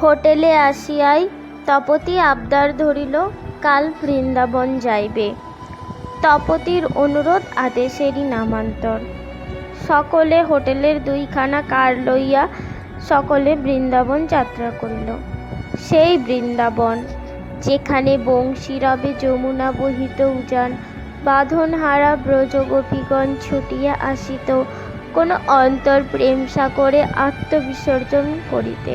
হোটেলে আসিয়াই তপতী আবদার ধরিল কাল বৃন্দাবন যাইবে। তপতীর অনুরোধ আদেশেরই নামান্তর। সকলে হোটেলের দুইখানা কার লইয়া সকলে বৃন্দাবন যাত্রা করিল। সেই বৃন্দাবন যেখানে বংশীরবে যমুনা বহিত উজান, বাঁধনহারা ব্রজগোপীগণ ছুটিয়া আসিত কোনো অন্তর প্রেম সাগরে আত্মবিসর্জন করিতে।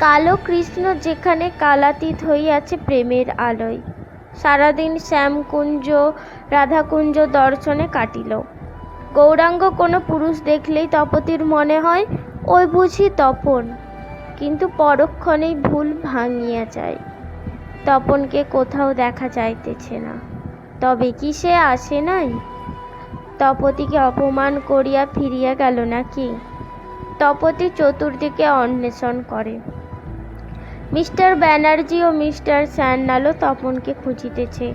কালো কৃষ্ণ যেখানে কালাতীত হইয়াছে প্রেমের আলোয়। সারাদিন শ্যামকুঞ্জ রাধাকুঞ্জ দর্শনে কাটিল। গৌরাঙ্গ কোনো পুরুষ দেখলেই তপতীর মনে হয় ওই বুঝি তপন, কিন্তু পরক্ষণেই ভুল ভাঙিয়া যায়। তপনকে কোথাও দেখা যাইতেছে না। তবে কি সে আসে নাই? তপতীকে অপমান করিয়া ফিরিয়া গেল নাকি? তপতী চতুর্দিকে অন্বেষণ করে। মিস্টার ব্যানার্জি ও মিস্টার স্যান্যালও তপনকে খুঁজিতেছে।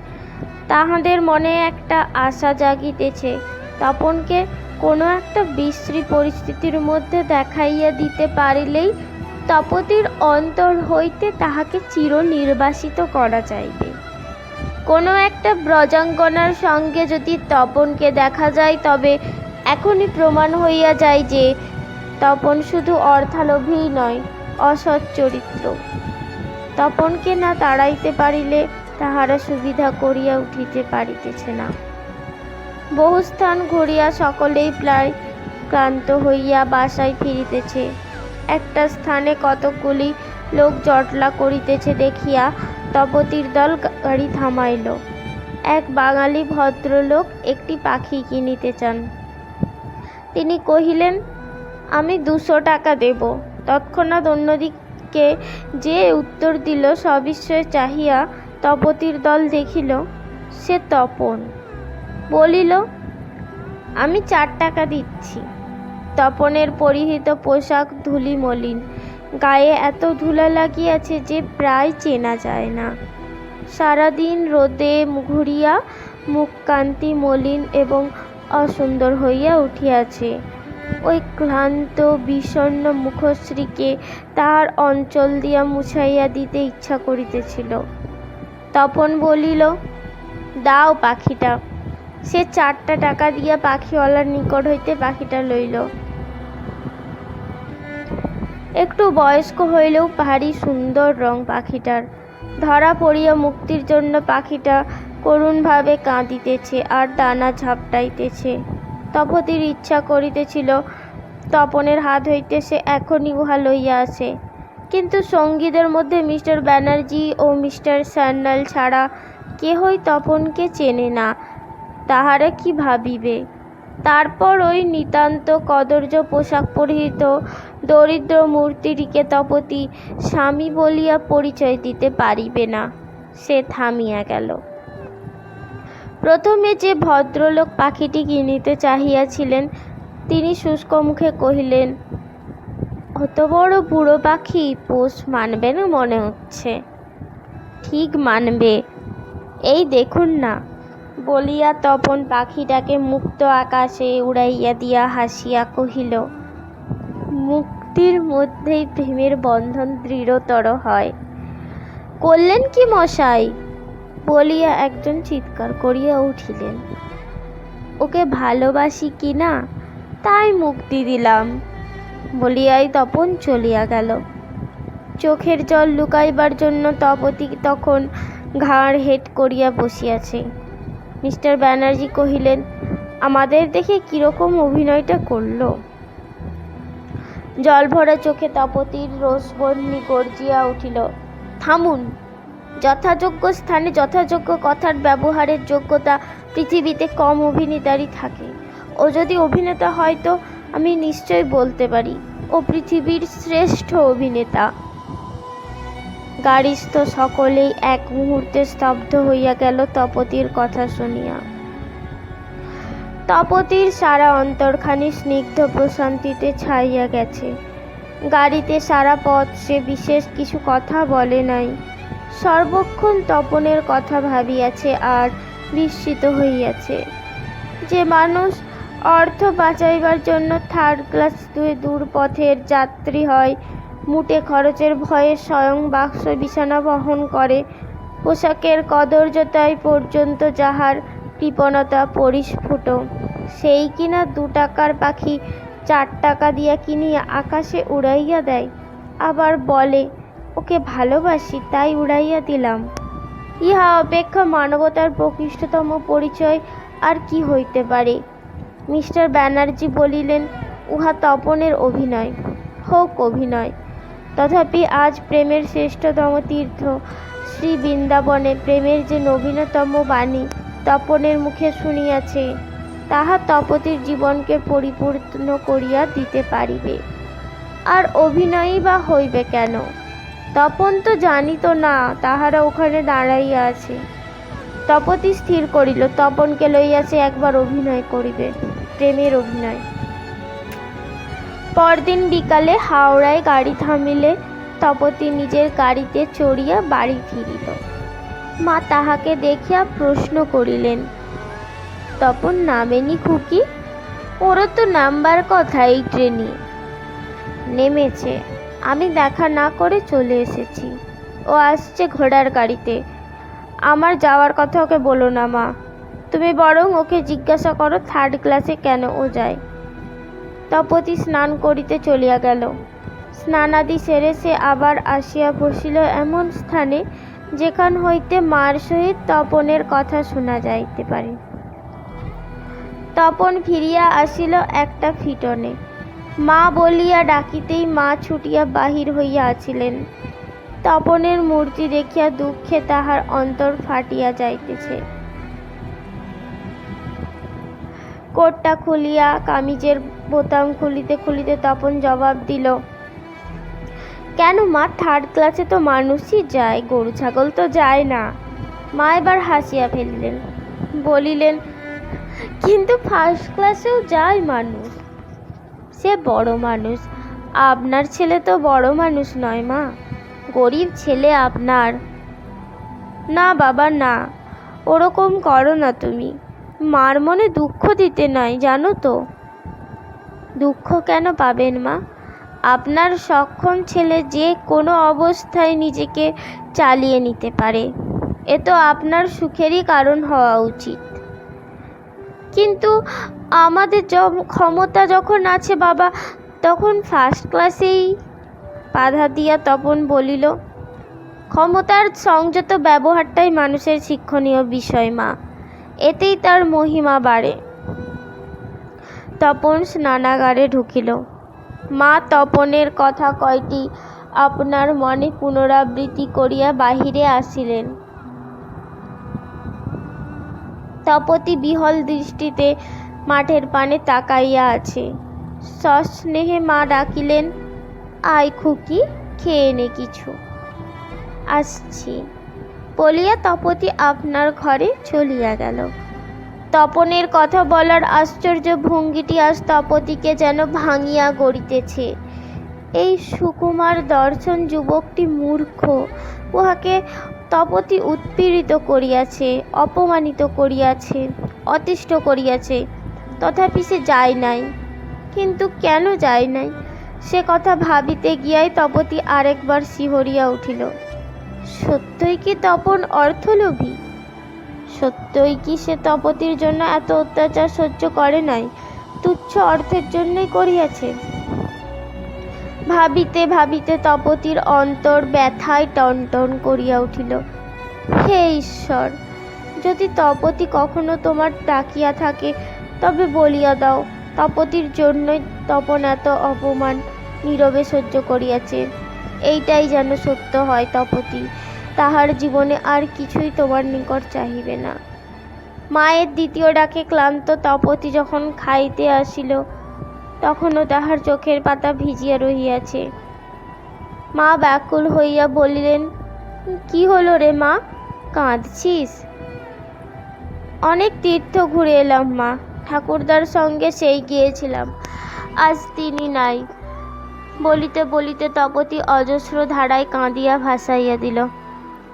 তাহাদের মনে একটা আশা জাগিতেছে, তপনকে কোনো একটা বিশ্রী পরিস্থিতির মধ্যে দেখাইয়া দিতে পারিলেই তপতীর অন্তর হইতে তাহাকে চির নির্বাসিত করা যাইবে। কোনো একটা ব্রজাঙ্গনার সঙ্গে যদি তপনকে দেখা যায়, তবে এখনই প্রমাণ হইয়া যায় যে তপন শুধু অর্থালোভীই নয়, অসৎ চরিত্র। তপনকে না তাড়াইতে পারিলে তাহারা সুবিধা করিয়া উঠিতে পারিতেছে না। বহু স্থান ঘুরিয়া সকলেই প্রায় ক্লান্ত হইয়া বাসায় ফিরিতেছে। একটা স্থানে কতকগুলি লোক জটলা করিতেছে দেখিয়া তপতীর দল গাড়ি থামাইল। এক বাঙালি ভদ্রলোক একটি পাখি কিনিতে চান। তিনি কহিলেন, আমি 200 টাকা দেব। তৎক্ষণাৎ অন্যদিকে যে উত্তর দিল সবিস্ময়ে চাহিয়া তপতীর দল দেখিল সে তপন। বলিল, আমি 4 টাকা দিচ্ছি। তপনের পরিহিত পোশাক ধুলি মলিন, গায়ে এত ধুলা লাগিয়াছে যে প্রায় চেনা যায় না। সারাদিন রোদে ঘুরিয়া মুখকান্তি মলিন এবং অসুন্দর হইয়া উঠিয়াছে। ওই ক্লান্ত বিষণ্ণ মুখশ্রীকে তাহার অঞ্চল দিয়া মুছাইয়া দিতে ইচ্ছা করিতেছিল। তপন বলিল, দাও পাখিটা। সে 4টা টাকা দিয়া পাখিওয়ালার নিকট হইতে পাখিটা লইল। একটু বয়স্ক হইলেও ভারী সুন্দর রং পাখিটার। ধরা পড়িয়া মুক্তির জন্য পাখিটা করুণভাবে কাঁদিতেছে আর দানা ঝাপটাইতেছে। তপতীর ইচ্ছা করিতেছিল তপনের হাত হইতে সে এখনই উহা লইয়া আসে, কিন্তু সঙ্গীদের মধ্যে মিস্টার ব্যানার্জি ও মিস্টার স্যান্যাল ছাড়া কেহই তপনকে চেনে না। তাহারা কি ভাবিবে? তারপর ওই নিতান্ত কদর্য পোশাক পরিহিত দরিদ্র মূর্তিটিকে তপতী স্বামী বলিয়া পরিচয় দিতে পারিবে না। সে থামিয়া গেল। প্রথমে যে ভদ্রলোক পাখিটি কিনিতে চাহিয়াছিলেন তিনি শুষ্ক মুখে কহিলেন, অত বড় বুড়ো পাখি পোষ মানবে না মনে হচ্ছে। ঠিক মানবে, এই দেখুন না, বলিয়া তপন পাখিটাকে মুক্ত আকাশে উড়াইয়া দিয়া হাসিয়া কহিল, মুক্তির মধ্যেই প্রেমের বন্ধন দৃঢ়তর হয়। করলেন কি মশাই? বলিয়া একজন চিৎকার করিয়া উঠিলেন, ওকে ভালোবাসি কি না তাই মুক্তি দিলাম। বলিয়াই তপন চলিয়া গেল। চোখের জল লুকাইবার জন্য তপতী তখন ঘাড় হেঁট করিয়া বসিয়াছে। মিস্টার ব্যানার্জি কহিলেন, আমাদের দেখে কিরকম অভিনয়টা করলো। জলভরা চোখে তপতীর রোষবহ্নি গর্জিয়া উঠিল, থামুন। যথাযোগ্য স্থানে যথাযোগ্য কথার ব্যবহারের যোগ্যতা পৃথিবীতে কম অভিনেতারই থাকে। ও যদি অভিনেতা হয় তো আমি নিশ্চয় বলতে পারি ও পৃথিবীর শ্রেষ্ঠ অভিনেতা। গাড়িস্থ সকলেই এক মুহূর্তে স্তব্ধ হইয়া গেল তপতীর কথা শুনিয়া। তপতীর সারা অন্তরখানি স্নিগ্ধ প্রশান্তিতে ছাইয়া গেছে। গাড়িতে সারা পথ সে বিশেষ কিছু কথা বলে নাই। সর্বক্ষণ তপনের কথা ভাবিয়াছে আর বিস্মিত হইয়াছে। যে মানুষ অর্থ বাঁচাইবার জন্য 3rd ক্লাস দূর পথের যাত্রী হয়, মুটে খরচের ভয়ে স্বয়ং বাক্স বিছানা বহন করে, পোশাকের কদর্যতায় পর্যন্ত যাহার কৃপণতা পরিস্ফুট, সেই কিনা 2 টাকার পাখি 4 টাকা দিয়া কিনিয়া আকাশে উড়াইয়া দেয়, আবার বলে ওকে ভালোবাসি তাই উড়াইয়া দিলাম। ইহা অপেক্ষা মানবতার প্রকৃষ্টতম পরিচয় আর কি হইতে পারে? মিস্টার ব্যানার্জি বলিলেন, উহা তপনের অভিনয়। হোক অভিনয়, তথাপি আজ প্রেমের শ্রেষ্ঠতম তীর্থ শ্রী বৃন্দাবনে প্রেমের যে নবীনতম বাণী তপনের মুখে শুনিয়াছে, তাহা তপতির জীবনকে পরিপূর্ণ করিয়া দিতে পারিবে। আর অভিনয়ই বা হইবে কেন? তপন তো জানিত না তাহারা ওখানে দাঁড়াইয়া আছে। তপতি স্থির করিল তপনকে লইয়া সে একবার অভিনয় করিবে, প্রেমের অভিনয়। পরদিন বিকালে হাওড়ায় গাড়ি থামিলে তপতি নিজের গাড়িতে চড়িয়া বাড়ি ফিরিল। মা তাহাকে দেখিয়া প্রশ্ন করিলেন, তপন নামেনি খুকি? ওরও তো নামবার কথা এই ট্রেনে। নেমেছে, আমি দেখা না করে চলে এসেছি। ও আসছে ঘোড়ার গাড়িতে। আমার যাওয়ার কথা ওকে বলো না মা, তুমি বরং ওকে জিজ্ঞাসা করো 3rd ক্লাসে কেন ও যায়। তপতি স্নান করিতে চলিয়া গেল। স্নানাদি সেরে সে আবার আসিয়া বসিল এমন স্থানে যেখান হইতে মার সহিত তপনের কথা শোনা যাইতে পারে। তপন ফিরিয়া আসিল একটা ফিটনে। মা বলিয়া ডাকিতেই মা ছুটিয়া বাহির হইয়া আছিলেন। তপনের মূর্তি দেখিয়া দুঃখে তাহার অন্তর ফাটিয়া যাইতেছে। কোটটা খুলিয়া কামিজের বোতাম খুলিতে খুলিতে তপন জবাব দিল, কেন মা, 3rd ক্লাসে তো মানুষই যায়, গরু ছাগল তো যায় না। মা এবার হাসিয়া ফেলিলেন, বলিলেন, কিন্তু 1st ক্লাসেও যায় মানুষ। সে বড় মানুষ, আপনার ছেলে তো বড় মানুষ নয় মা, গরিব ছেলে আপনার। না বাবা না, ওরকম করো না তুমি, মার মনে দুঃখ দিতে নাই জানো তো। দুঃখ কেন পাবেন মা? আপনার সক্ষম ছেলে যে কোনো অবস্থায় নিজেকে চালিয়ে নিতে পারে, এ তো আপনার সুখেরই কারণ হওয়া উচিত। কিন্তু আমাদের ক্ষমতা যখন আছে বাবা, তখন 1st ক্লাসেই। বাধা দিয়া তপন বলিল, ক্ষমতার সংযত ব্যবহারটাই মানুষের শিক্ষণীয় বিষয় মা, এতেই তার মহিমা বাড়ে। তপন স্নানাগারে ঢুকিল। মা তপনের কথা কয়টি আপনার মনে পুনরাবৃত্তি করিয়া বাহিরে আসিলেন। তপতি বিহল দৃষ্টিতে মাঠের পানে তাকাইয়া আছে। সস্নেহে মা ডাকিলেন, আয় খুকি, খেয়ে নে কিছু। আসছি বলিয়া তপতি আপনার ঘরে চলিয়া গেল। তপনের কথা বলার আশ্চর্য ভঙ্গিটি আজ তপতিকে যেন ভাঙিয়া গড়িতেছে। এই সুকুমার দর্শন যুবকটি মূর্খ, উহাকে তপতি উৎপীড়িত করিয়াছে, অপমানিত করিয়াছে, অতিষ্ঠ করিয়াছে, তথাপি সে যায় নাই। কিন্তু কেন যায় নাই সে কথা ভাবিতে গিয়াই তপতি আরেকবার শিহরিয়া উঠিল। সত্যই কি তপন অর্থলোভী? সত্যই কি সে তপতির জন্য এত অত্যাচার সহ্য করে নাই, তুচ্ছ অর্থের জন্যই করিয়াছে? ভাবিতে ভাবিতে তপতির অন্তর ব্যথায় টনটন করিয়া উঠিল। হে ঈশ্বর, যদি তপতি কখনো তোমার ডাকিয়া থাকে তবে বলিয়া দাও, তপতির জন্যই তপন এত অপমান নীরবে সহ্য করিয়াছে। এইটাই যেন সত্য হয় তপতি, তাহার জীবনে আর কিছুই তোমার নিকট চাহিবে না। মায়ের দ্বিতীয় ডাকে ক্লান্ত তপতি যখন খাইতে আসিল, তখনও তাহার চোখের পাতা ভিজিয়া রহিয়াছে। মা ব্যাকুল হইয়া বলিলেন, কি হলো রে মা, কাঁদছিস? অনেক তীর্থ ঘুরে এলাম মা, ঠাকুরদার সঙ্গে সেই গিয়েছিলাম, আজ তিনি নাই। বলিতে বলিতে তপতি অজস্র ধারায় কাঁদিয়া ভাসাইয়া দিল।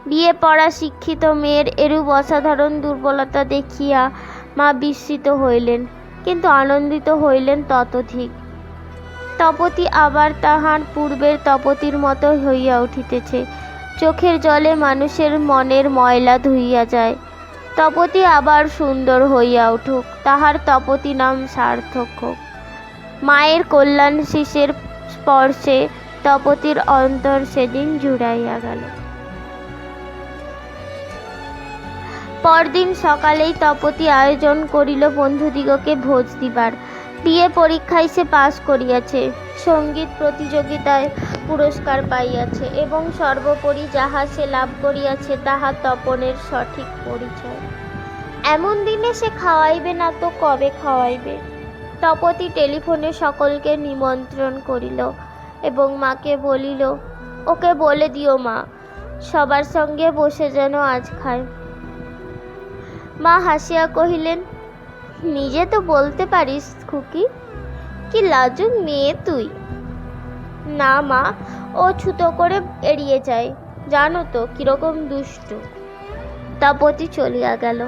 বিয়ে পড়া শিক্ষিত মেয়ের এরূপ অসাধারণ দুর্বলতা দেখিয়া মা বিস্মিত হইলেন, কিন্তু আনন্দিত হইলেন ততোধিক। তপতি আবার তাহার পূর্বের তপতির মতো হইয়া উঠিতেছে। চোখের জলে মানুষের মনের ময়লা ধুইয়া যায়। তপতি আবার সুন্দর হইয়া উঠুক, তাহার তপতি নাম সার্থক হোক। মায়ের কল্যাণ শিশের স্পর্শে তপতির অন্তর সেদিন জুড়াইয়া গেল। পরদিন সকালেই তপতি আয়োজন করিল বন্ধুদিগকে ভোজ দিবার। বিয়ে পরীক্ষায় সে পাস করিয়াছে, সঙ্গীত প্রতিযোগিতায় পুরস্কার পাইয়াছে এবং সর্বোপরি যাহা সে লাভ করিয়াছে তাহা তপনের সঠিক পরিচয়। এমন দিনে সে খাওয়াইবে না তো কবে খাওয়াইবে? তপতি টেলিফোনে সকলকে নিমন্ত্রণ করিল এবং মাকে বলিল, ওকে বলে দিও মা, সবার সঙ্গে বসে যেন আজ খায়। মা হাসিয়া কহিলেন, নিজে তো বলতে পারিস খুকি, কি লাজুক মেয়ে তুই। না মা, ও ছুতো করে এড়িয়ে যায়, জানো তো কিরকম দুষ্টু। তপতি চলিয়া গেল।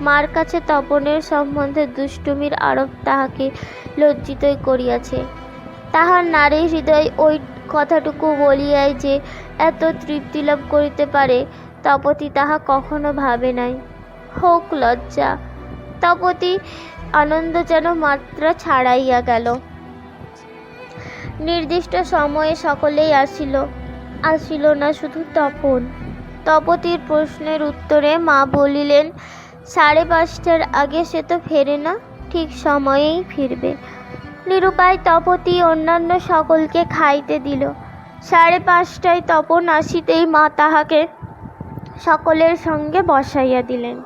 মার কাছে তপনের সম্বন্ধে দুষ্টুমির আরোপ তাহাকে লজ্জিতই করিয়াছে। তাহার নারী হৃদয় ওই কথাটুকু বলিয়াই যে এত তৃপ্তি লাভ করিতে পারে তপতি তাহা কখনো ভাবে নাই। হোক লজ্জা। তপতি আনন্দ যেন মাত্রা ছাড়াইয়া গেল। নির্দিষ্ট সময়ে সকলেই আসিল না শুধু তপন। তপতির প্রশ্নের উত্তরে মা বলিলেন, 5:30টার আগে সে তো ফেরে না, ঠিক সময়েই ফিরবে। নিরুপায় তপতি অন্যান্য সকলকে খাইতে দিল। 5:30টায় তপন আসিতেই মা তাহাকে সকলের সঙ্গে বসাইয়া দিলেন।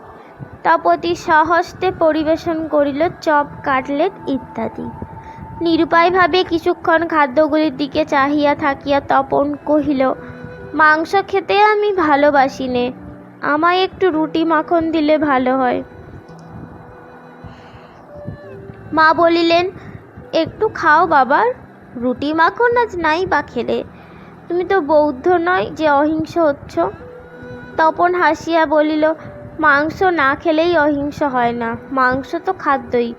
তপতি স্বহস্তে পরিবেশন করিল চপ, কাটলেট ইত্যাদি। নিরুপায়ভাবে কিছুক্ষণ খাদ্যগুলির দিকে চাহিয়া থাকিয়া তপন কহিল, মাংস খেতে আমি ভালোবাসি নে, আমায় একটু রুটি মাখন দিলে ভালো হয়। মা বলিলেন, একটু খাও বাবা, রুটি মাখন আজ নাই বা খেলে, তুমি তো বৌদ্ধ নয় যে অহিংস হচ্ছ। তপন হাসিয়া বলিল, মাংস না খেলেই অহিংস হয় না, মাংস তো খাদ্যই,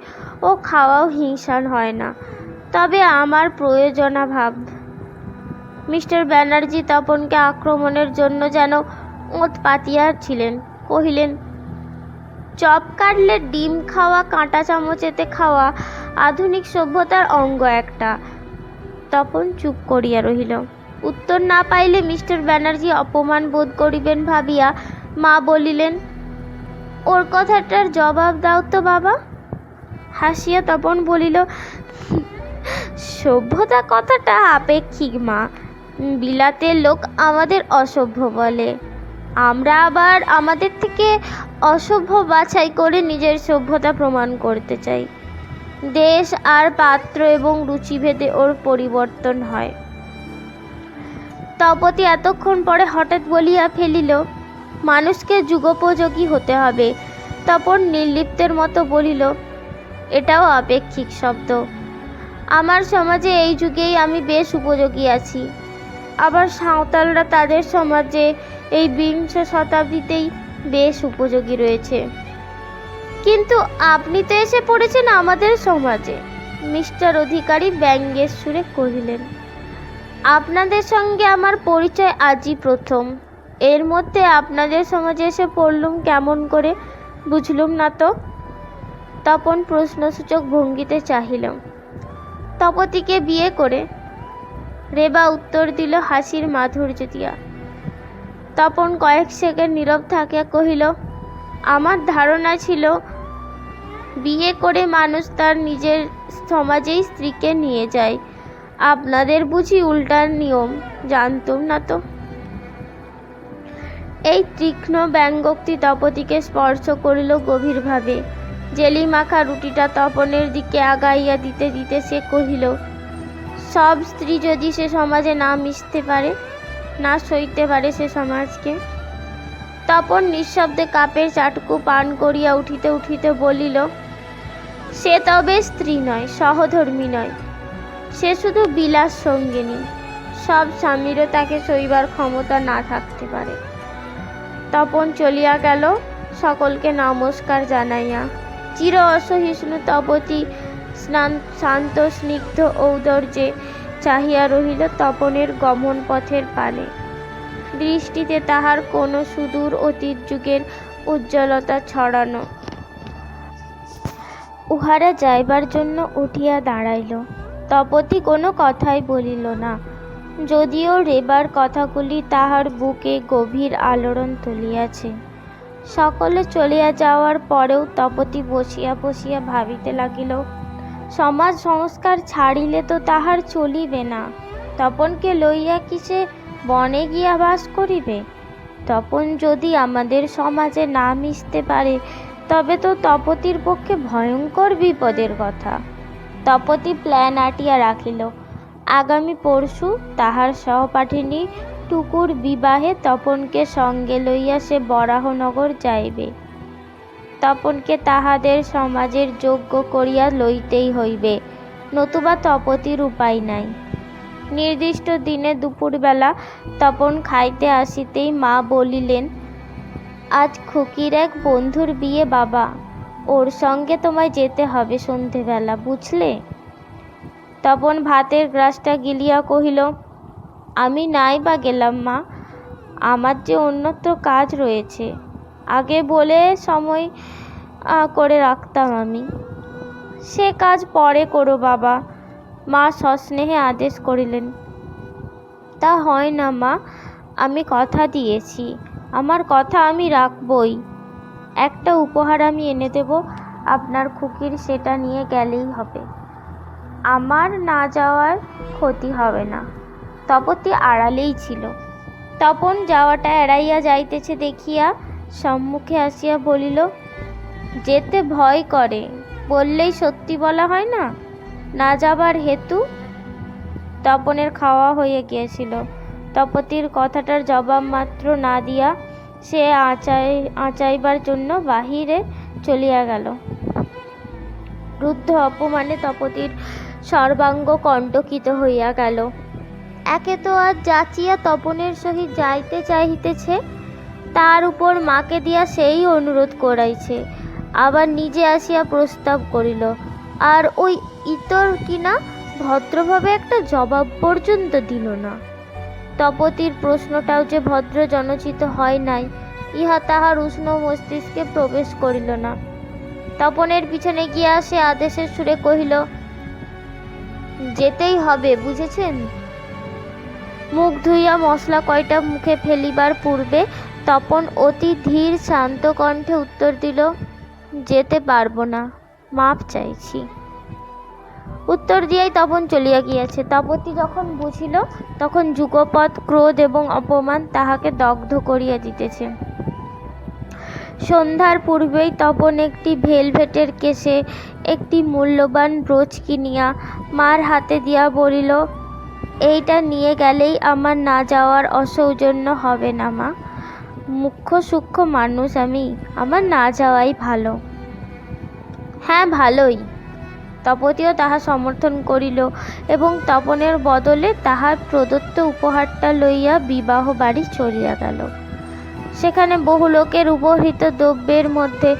ও খাওয়াও হিংসার হয় না, তবে আমার প্রয়োজনাভাব। মিস্টার ব্যানার্জি তপনকে আক্রমণের জন্য যেন ওঁত পাতিয়াছিলেন। কহিলেন, চপ, কাটলেট, ডিম খাওয়া, কাঁটা চামচেতে খাওয়া আধুনিক সভ্যতার অঙ্গ একটা। তপন চুপ করিয়া রহিল। উত্তর না পাইলে মিস্টার ব্যানার্জি অপমান বোধ করিবেন ভাবিয়া মা বলিলেন, ওর কথাটার জবাব দাও তো বাবা। হাসিয়া তপন বলিল, সভ্যতা কথাটা আপেক্ষিক মা, বিলাতের লোক আমাদের অসভ্য বলে, আমরা আবার আমাদের থেকে অসভ্য বাছাই করে নিজের সভ্যতা প্রমাণ করতে চাই। দেশ আর পাত্র এবং রুচিভেদে ওর পরিবর্তন হয়। তপতি এতক্ষণ পরে হঠাৎ বলিয়া ফেলিল, মানুষকে যুগোপযোগী হতে হবে। তপন নির্লিপ্তের মতো বলিল, এটাও আপেক্ষিক শব্দ। আমার সমাজে এই যুগেই আমি বেশ উপযোগী আছি, আবার সাঁওতালরা তাদের সমাজে এই 20 শতাব্দীতেই বেশ উপযোগী রয়েছে। কিন্তু আপনি তো এসে পড়েছেন আমাদের সমাজে, মিস্টার অধিকারী ব্যঙ্গের সুরে কহিলেন। আপনাদের সঙ্গে আমার পরিচয় আজই প্রথম, এর মধ্যে আপনাদের সমাজে এসে পড়লুম কেমন করে, বুঝলুম না তো। তপন প্রশ্নসূচক ভঙ্গিতে চাহিল। তপতিকে বিয়ে করে? রেবা উত্তর দিল হাসির মাধুর্য দিয়া। তপন কয়েক সেকেন্ড নীরব থাকিয়া কহিল, আমার ধারণা ছিল বিয়ে করে মানুষ তার নিজের সমাজেই স্ত্রীকে নিয়ে যায়, আপনাদের বুঝি উল্টার নিয়ম, জানতুম না তো। এই তীক্ষ্ণ ব্যঙ্গোক্তি তপতিকে স্পর্শ করিল গভীরভাবে। জেলি মাখা রুটিটা তপনের দিকে আগাইয়া দিতে দিতে সে কহিল, সব স্ত্রী যদি সে সমাজে না মিশতে পারে, না সইতে পারে সে সমাজকে। তপন নিঃশব্দে কাপের চাটকু পান করিয়া উঠিতে উঠিতে বলিল, সে তবে স্ত্রী নয়, সহধর্মী নয়, সে শুধু বিলাস সঙ্গিনী। সব স্বামীরও তাকে সইবার ক্ষমতা না থাকতে পারে। তপন চলিয়া গেল সকলকে নমস্কার জানাইয়া। চির অসহিষ্ণু তপতি শান্ত স্নিগ্ধ ঔদার্যে চাহিয়া রহিল তপনের গমন পথের পানে। দৃষ্টিতে তাহার কোনো সুদূর অতীত যুগের উজ্জ্বলতা ছড়ানো। উহারা যাইবার জন্য উঠিয়া দাঁড়াইল। তপতী কোনো কথাই বলিল না, যদিও রেবার কথাগুলি তাহার বুকে গভীর আলোড়ন তুলিয়াছে। সকলে চলিয়া যাওয়ার পরেও তপতী বসিয়া বসিয়া ভাবিতে লাগিল, সমাজ সংস্কার ছাড়িলে তো তাহার চলিবে না। তপনকে লইয়া কি সে বনে গিয়া বাস করিবে? তপন যদি আমাদের সমাজে না মিশতে পারে তবে তো তপতীর পক্ষে ভয়ঙ্কর বিপদের কথা। তপতী প্ল্যান আটিয়া রাখিল, আগামী পরশু তাহার সহপাঠিনী টুকুর বিবাহে তপনকে সঙ্গে লইয়া সে বরাহনগর যাইবে। তপনকে তাহাদের সমাজের যোগ্য করিয়া লইতেই হইবে, নতুবা তপতীর উপায় নাই। নির্দিষ্ট দিনে দুপুরবেলা তপন খাইতে আসিতেই মা বলিলেন, আজ খুকির এক বন্ধুর বিয়ে বাবা, ওর সঙ্গে তোমায় যেতে হবে সন্ধেবেলা, বুঝলে? তপন ভাতের গ্রাসটা গিলিয়া কহিল, আমি নাই বা গেলাম মা, আমার যে অন্যত্র কাজ রয়েছে, আগে বলে সময় করে রাখতাম আমি। সে কাজ পরে করো বাবা, মা সস্নেহে আদেশ করিলেন। তা হয় না মা, আমি কথা দিয়েছি, আমার কথা আমি রাখবই। একটা উপহার আমি এনে দেব আপনার খুকির, সেটা নিয়ে গেলেই হবে, আমার না যাওয়ার ক্ষতি হবে না। তপতী আড়ালেই ছিল। তপন যাওয়াটা এড়াইয়া যাইতেছে দেখিয়া সম্মুখে আসিয়া বলিল, যেতে ভয় করে, বললেই সত্যি বলা হয় না, না যাবার হেতু। তপনের খাওয়া হয়ে গিয়েছিল। তপতীর কথাটার জবাব মাত্র না দিয়া সে আঁচাইবার জন্য বাহিরে চলিয়া গেল। রুদ্ধ অপমানে তপতীর সর্বাঙ্গ কণ্টকিত হইয়া গেল। একে তো আজ যাচিয়া তপনের সহিত যাইতে চাহিতেছে, তার উপর মাকে দিয়া সেই অনুরোধ করাইছে, আবার নিজে আসিয়া প্রস্তাব করিল, আর ওই ইতর কিনা ভদ্রভাবে একটা জবাব পর্যন্ত দিল না। তপতীর প্রশ্নটাও যে ভদ্র জনচিত হয় নাই, ইহা তাহার উষ্ণ মস্তিষ্কে প্রবেশ করিল না। তপনের পিছনে গিয়া সে আদেশের সুরে কহিল, যেতেই হবে, বুঝেছেন? মুখ ধুইয়া মশলা কয়টা মুখে ফেলিবার পূর্বে তপন অতি ধীর শান্ত কণ্ঠে উত্তর দিল, যেতে পারবো না, মাপ চাইছি। উত্তর দিয়াই তপন চলিয়া গিয়াছে। তপতী যখন বুঝিল তখন যুগপৎ ক্রোধ এবং অপমান তাহাকে দগ্ধ করিয়া দিতেছে। সন্ধ্যার পূর্বেই তপন একটি ভেলভেটের কেশে একটি মূল্যবান ব্রোচ কিনিয়া মার হাতে দিয়া বলিল, এইটা নিয়ে গেলেই আমার না যাওয়ার অসৌজন্য হবে না মা, মুখ্য সূক্ষ্ম মানুষ আমি, আমার না যাওয়াই ভালো। হ্যাঁ, ভালোই। তপতীও তাহা সমর্থন করিল এবং তপনের বদলে তাহার প্রদত্ত উপহারটা লইয়া বিবাহ বাড়ি চলিয়া গেল। সেখানে বহু লোকের উপহৃত দ্রব্যের মধ্যে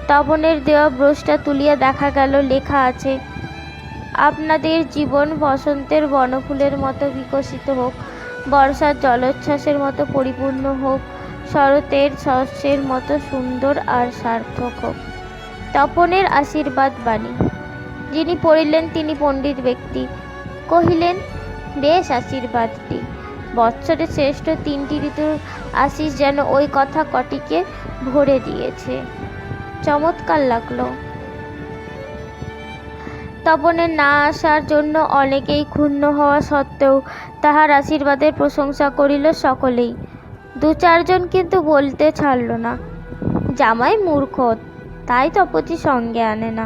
তপনের দেওয়া ব্রোচটা তুলিয়া দেখা গেল, লেখা আছে, আপনাদের জীবন বসন্তের বনফুলের মতো বিকশিত হোক, বর্ষার জলোচ্ছ্বাসের মতো পরিপূর্ণ হোক, শরতের শস্যের মতো সুন্দর আর সার্থক হোক। তপনের আশীর্বাদ বাণী। যিনি পড়িলেন তিনি পণ্ডিত ব্যক্তি। কহিলেন, বেশ আশীর্বাদটি, বৎসরের শ্রেষ্ঠ 3টি ঋতুর আশিস যেন ওই কথা কটিকে ভরে দিয়েছে। চমৎকার লাগলো। তপনের না আসার জন্য অনেকেই ক্ষুণ্ণ হওয়া সত্ত্বেও তাহার আশীর্বাদের প্রশংসা করিল সকলেই। 2-4 জন কিন্তু বলতে ছাড়ল না, জামাই মূর্খ, তাই তপতী সঙ্গে আনে না,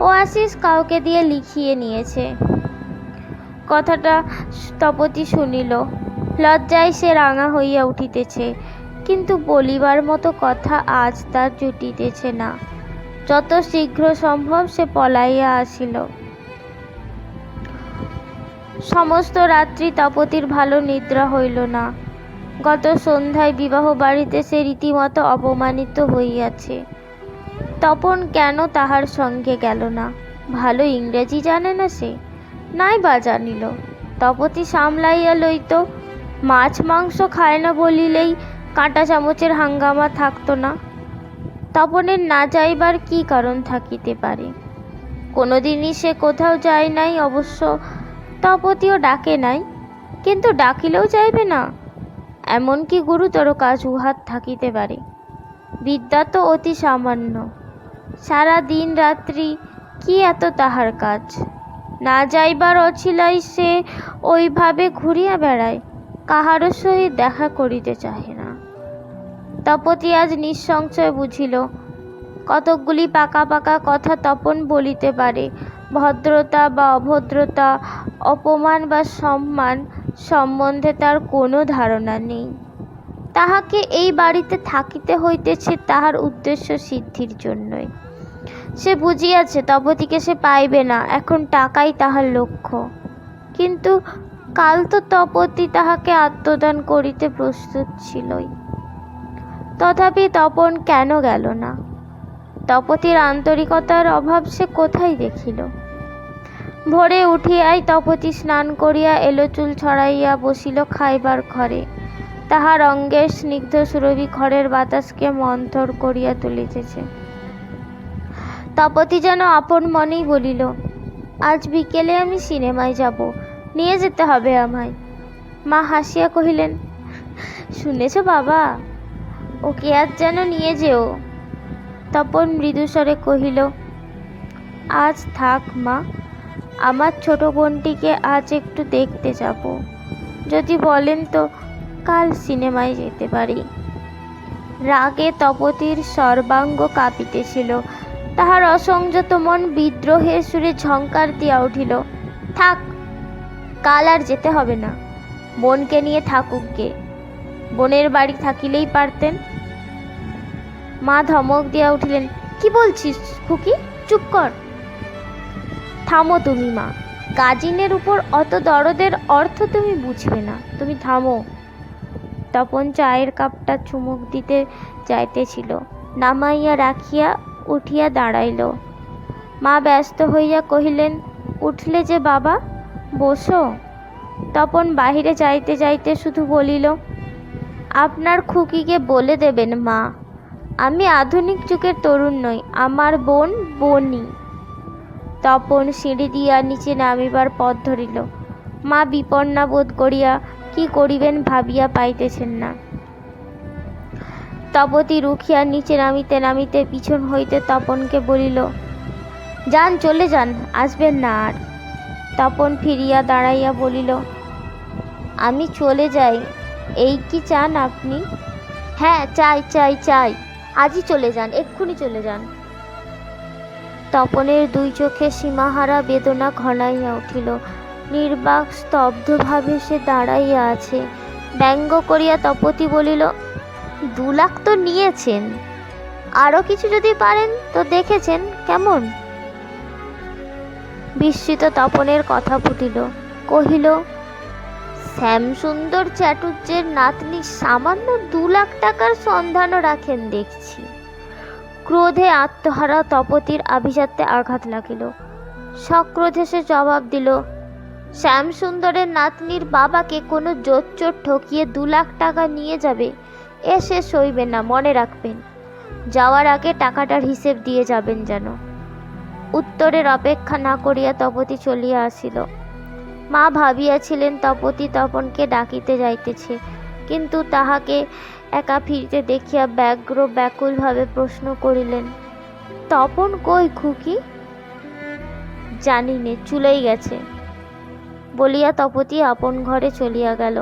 ও আশিস কাউকে দিয়ে লিখিয়ে নিয়েছে। কথাটা তপতী শুনিল, লজ্জায় সে রাঙা হইয়া উঠিতেছে, কিন্তু বলিবার মতো কথা আজ তার জুটিতেছে না। যত শীঘ্র সম্ভব সে পলাইয়া আসিল। সমস্ত রাত্রি তপতীর ভালো নিদ্রা হইল না। গত সন্ধ্যায় বিবাহ বাড়িতে সে রীতিমতো অপমানিত হইয়াছে। তপন কেন তাহার সঙ্গে গেল না? ভালো ইংরেজি জানে না সে, নাই বা জানিল। তপতি সামলাইয়া লইত, মাছ মাংস খায় না বলিলেই কাঁটা চামচের হাঙ্গামা থাকতো না। তপনের না যাইবার কি কারণ থাকিতে পারে? কোনোদিনই সে কোথাও যায় নাই অবশ্য, তপতিও ডাকে নাই, কিন্তু ডাকিলেও যাইবে না এমন কি গুরুতর কাজ উহার থাকিতে পারে? বিদ্যা তো অতি সামান্য, সারা দিন রাত্রি কি এত তাহার কাজ? না যাইবার অছিলাই সে ওইভাবে ঘুরিয়া বেড়ায়, কাহারও সহিত দেখা করিতে চাহে না। তপতি আজ নিঃসংশয় বুঝিল, কতকগুলি পাকা পাকা কথা তপন বলিতে পারে, ভদ্রতা বা অভদ্রতা, অপমান বা সম্মান সম্বন্ধে তার কোনো ধারণা নেই। তাহাকে এই বাড়িতে থাকিতে হইতেছে তাহার উদ্দেশ্য সিদ্ধির জন্যই। সে বুঝিয়াছে তপতিকে সে পাইবে না, এখন টাকাই তাহার লক্ষ্য। কিন্তু কাল তো তপতি তাহাকে আত্মদান করিতে প্রস্তুত ছিলই। তথাপি তপন কেন গেল না? তপতির আন্তরিকতার অভাব সে কোথায় দেখিল? ভোরে উঠিয়াই তপতি স্নান করিয়া এলো, চুল ছড়াইয়া বসিল খাইবার ঘরে। তাহার অঙ্গের স্নিগ্ধ সুরভি ঘরের বাতাসকে মন্থর করিয়া তুলিতেছে। তপতি যেন আপন মনেই বলিল, আজ বিকেলে আমি সিনেমায় যাব, নিয়ে যেতে হবে আমায়। মা হাসিয়া কহিলেন, শুনেছ বাবা, ওকে আজ যেন নিয়ে যেও। তপন মৃদুস্বরে কহিল, আজ থাক মা, আমার ছোট বোনটিকে আজ একটু দেখতে যাব, যদি বলেন তো কাল সিনেমায় যেতে পারি। রাগে তপতির সর্বাঙ্গ কাঁপিতেছিল, তাহার অসংযত মন বিদ্রোহের সুরে ঝংকার দিয়া উঠিল, থাক, কাল আর যেতে হবে না, বোনকে নিয়ে থাকুক গে, বোনের বাড়ি থাকিলেই পারতেন। মা ধমক দিয়া উঠিলেন, কি বলছিস খুকি, চুপ কর। থামো তুমি মা, কাজিনের উপর অত দরদের অর্থ তুমি বুঝবে না, তুমি থামো। তপন চায়ের কাপটা চুমুক দিতে যাইতেছিল, নামাইয়া রাখিয়া উঠিয়া দাঁড়াইল। মা ব্যস্ত হইয়া কহিলেন, উঠলে যে বাবা, বসো। তপন বাহিরে যাইতে যাইতে শুধু বলিল, আপনার খুকিকে বলে দেবেন মা, আমি আধুনিক যুগের তরুণ নই, আমার বোন বনি। তপন সিঁড়ি দিয়া নিচে নামিবার পথ ধরিল। মা বিপন্না বোধ করিয়া কি করিবেন ভাবিয়া পাইতেছেন না। তপতি রুখিয়া নিচে নামিতে নামিতে পিছন হইতে তপনকে বলিল, যান, চলে যান, আসবেন না আর। তপন ফিরিয়া দাঁড়াইয়া বলিল, আমি চলে যাই, এই কি চান আপনি? হ্যাঁ, চাই চাই চাই, আজই চলে যান, এক্ষুনি চলে যান। তপনের দুই চোখে সীমাহারা বেদনা ঘনাইয়া উঠিল। নির্বাক স্তব্ধভাবে সে দাঁড়াইয়া আছে। ব্যঙ্গ করিয়া তপতি বলিল, 2 লাখ তো নিয়েছেন, আরো কিছু যদি পারেন তো দেখেছেন কেমন? বিস্মিত তপনের কথা ফুটিল, কহিল, শ্যামসুন্দর চ্যাটুর্যের নাতনি সামান্য 2 লাখ টাকার সন্ধানও রাখেন দেখছি। ক্রোধে আত্মহারা তপতির আভিজাত্যে আঘাত লাগিল। সক্রোধে সে জবাব দিল, শ্যামসুন্দরের নাতনির বাবাকে কোনো জোচ্চোর ঠকিয়ে 2 লাখ টাকা নিয়ে যাবে, এ সে সইবে না, মনে রাখবেন। যাওয়ার আগে টাকাটার হিসেব দিয়ে যাবেন যেন। উত্তরের অপেক্ষা না করিয়া তপতি চলিয়া আসিল। মা ভাবিয়াছিলেন তপতি তপনকে ডাকিতে যাইতেছে, কিন্তু তাহাকে একা ফিরিতে দেখিয়া ব্যগ্র ব্যাকুলভাবে প্রশ্ন করিলেন, তপন কই খুকি? জানি নে, চুলেই গেছে বলিয়া তপতি আপন ঘরে চলিয়া গেল।